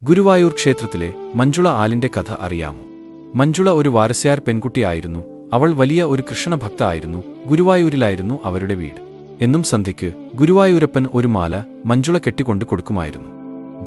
ഗുരുവായൂർ ക്ഷേത്രത്തിലെ മഞ്ജുള ആലിന്റെ കഥ അറിയാമോ? മഞ്ജുള ഒരു വാരസ്യാർ പെൺകുട്ടിയായിരുന്നു. അവൾ വലിയ ഒരു കൃഷ്ണഭക്ത ആയിരുന്നു. ഗുരുവായൂരിലായിരുന്നു അവരുടെ വീട്. എന്നും സന്ധ്യയ്ക്ക് ഗുരുവായൂരപ്പൻ ഒരു മാല മഞ്ജുള കെട്ടിക്കൊണ്ട് കൊടുക്കുമായിരുന്നു.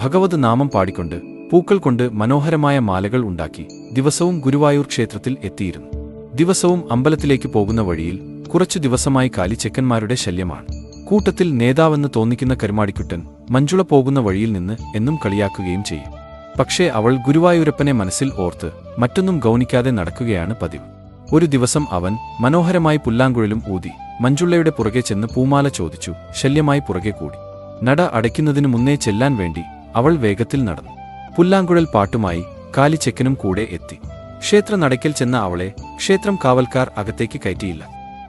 ഭഗവത് നാമം പാടിക്കൊണ്ട് പൂക്കൾ കൊണ്ട് മനോഹരമായ മാലകൾ ഉണ്ടാക്കി ദിവസവും ഗുരുവായൂർ ക്ഷേത്രത്തിൽ എത്തിയിരുന്നു. ദിവസവും അമ്പലത്തിലേക്ക് പോകുന്ന വഴിയിൽ കുറച്ചു ദിവസമായി കാലി ചെക്കന്മാരുടെ ശല്യമാണ്. കൂട്ടത്തിൽ നേതാവെന്ന് തോന്നിക്കുന്ന കരുമാടിക്കുട്ടൻ മഞ്ജുള പോകുന്ന വഴിയിൽ നിന്ന് എന്നും കളിയാക്കുകയും ചെയ്യും. പക്ഷേ അവൾ ഗുരുവായൂരപ്പനെ മനസ്സിൽ ഓർത്ത് മറ്റൊന്നും ഗൗനിക്കാതെ നടക്കുകയാണ് പതിവ്. ഒരു ദിവസം അവൻ മനോഹരമായി പുല്ലാങ്കുഴലും ഊതി മഞ്ജുളയുടെ പുറകെ ചെന്ന് പൂമാല ചോദിച്ചു. ശല്യമായി പുറകെ കൂടി. നട അടയ്ക്കുന്നതിനു മുന്നേ ചെല്ലാൻ വേണ്ടി അവൾ വേഗത്തിൽ നടന്നു. പുല്ലാങ്കുഴൽ പാട്ടുമായി കാലിച്ചെക്കനും കൂടെ എത്തി. ക്ഷേത്ര നടയ്ക്കൽ ചെന്ന അവളെ ക്ഷേത്രം കാവൽക്കാർ അകത്തേക്ക് കയറ്റിയില്ല.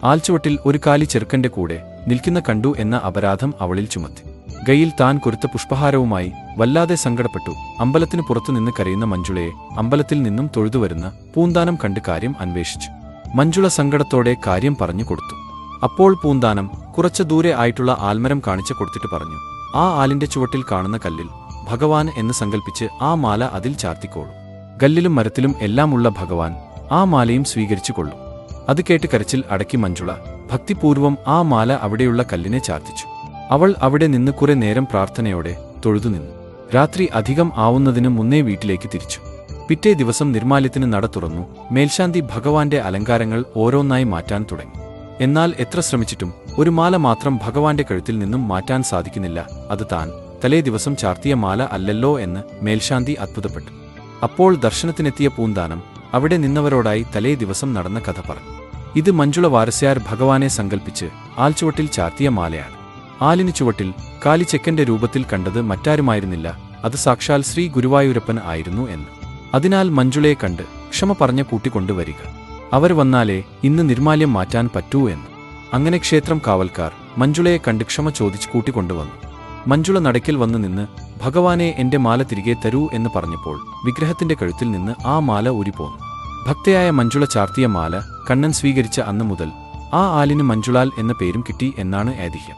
ആൽച്ചുവട്ടിൽ ഒരു കാലി ചെറുക്കന്റെ കൂടെ നിൽക്കുന്ന കണ്ടു എന്ന അപരാധം അവളിൽ ചുമത്തി. ഗയിൽ താൻ കൊരുത്ത പുഷ്പഹാരവുമായി വല്ലാതെ സങ്കടപ്പെട്ടു. അമ്പലത്തിനു പുറത്തുനിന്ന് കരയുന്ന മഞ്ജുളയെ അമ്പലത്തിൽ നിന്നും തൊഴുതുവരുന്ന പൂന്താനം കണ്ട് കാര്യം അന്വേഷിച്ചു. മഞ്ജുള സങ്കടത്തോടെ കാര്യം പറഞ്ഞു കൊടുത്തു. അപ്പോൾ പൂന്താനം കുറച്ചു ദൂരെ ആയിട്ടുള്ള ആൽമരം കാണിച്ചു കൊടുത്തിട്ട് പറഞ്ഞു, ആ ആലിന്റെ ചുവട്ടിൽ കാണുന്ന കല്ലിൽ ഭഗവാൻ എന്ന് സങ്കൽപ്പിച്ച് ആ മാല അതിൽ ചാർത്തിക്കോളൂ. കല്ലിലും മരത്തിലും എല്ലാമുള്ള ഭഗവാൻ ആ മാലയും സ്വീകരിച്ചു കൊള്ളും. അത് കേട്ട് കരച്ചിൽ അടക്കി മഞ്ജുള ഭക്തിപൂർവം ആ മാല അവിടെയുള്ള കല്ലിനെ ചാർത്തിച്ചു. അവൾ അവിടെ നിന്ന് കുറെ നേരം പ്രാർത്ഥനയോടെ തൊഴുതുനിന്നു. രാത്രി അധികം ആവുന്നതിന് മുന്നേ വീട്ടിലേക്ക് തിരിച്ചു. പിറ്റേ ദിവസം നിർമാല്യത്തിന് നട തുറന്നു. മേൽശാന്തി ഭഗവാന്റെ അലങ്കാരങ്ങൾ ഓരോന്നായി മാറ്റാൻ തുടങ്ങി. എന്നാൽ എത്ര ശ്രമിച്ചിട്ടും ഒരു മാല മാത്രം ഭഗവാന്റെ കഴുത്തിൽ നിന്നും മാറ്റാൻ സാധിക്കുന്നില്ല. അത് താൻ തലേ ദിവസം ചാർത്തിയ മാല അല്ലല്ലോ എന്ന് മേൽശാന്തി അത്ഭുതപ്പെട്ടു. അപ്പോൾ ദർശനത്തിനെത്തിയ പൂന്താനം അവിടെ നിന്നവരോടായി തലേ ദിവസം നടന്ന കഥ പറഞ്ഞു. ഇത് മഞ്ജുള വാരസ്യാർ ഭഗവാനെ സങ്കൽപ്പിച്ച് ആൽച്ചുവട്ടിൽ ചാർത്തിയ മാലയാണ്. ആലിനു ചുവട്ടിൽ കാലിച്ചെക്കന്റെ രൂപത്തിൽ കണ്ടത് മറ്റാരുമായിരുന്നില്ല, അത് സാക്ഷാൽ ശ്രീ ഗുരുവായൂരപ്പൻ ആയിരുന്നു എന്ന്. അതിനാൽ മഞ്ജുളയെ കണ്ട് ക്ഷമ പറഞ്ഞ കൂട്ടിക്കൊണ്ടുവരിക. അവർ വന്നാലേ ഇന്ന് നിർമാല്യം മാറ്റാൻ പറ്റൂ എന്ന്. അങ്ങനെ ക്ഷേത്രം കാവൽക്കാർ മഞ്ജുളയെ കണ്ട് ക്ഷമ ചോദിച്ച് കൂട്ടിക്കൊണ്ടുവന്നു. മഞ്ജുള നടയ്ക്കൽ വന്നു നിന്ന് ഭഗവാനെ എന്റെ മാല തിരികെ തരൂ എന്ന് പറഞ്ഞപ്പോൾ വിഗ്രഹത്തിന്റെ കഴുത്തിൽ നിന്ന് ആ മാല ഊരിപ്പോന്നു. ഭക്തയായ മഞ്ജുള ചാർത്തിയ മാല കണ്ണൻ സ്വീകരിച്ച അന്നു മുതൽ ആ ആലിന് മഞ്ജുളാൽ എന്ന പേരും കിട്ടി എന്നാണ് ഐതിഹ്യം.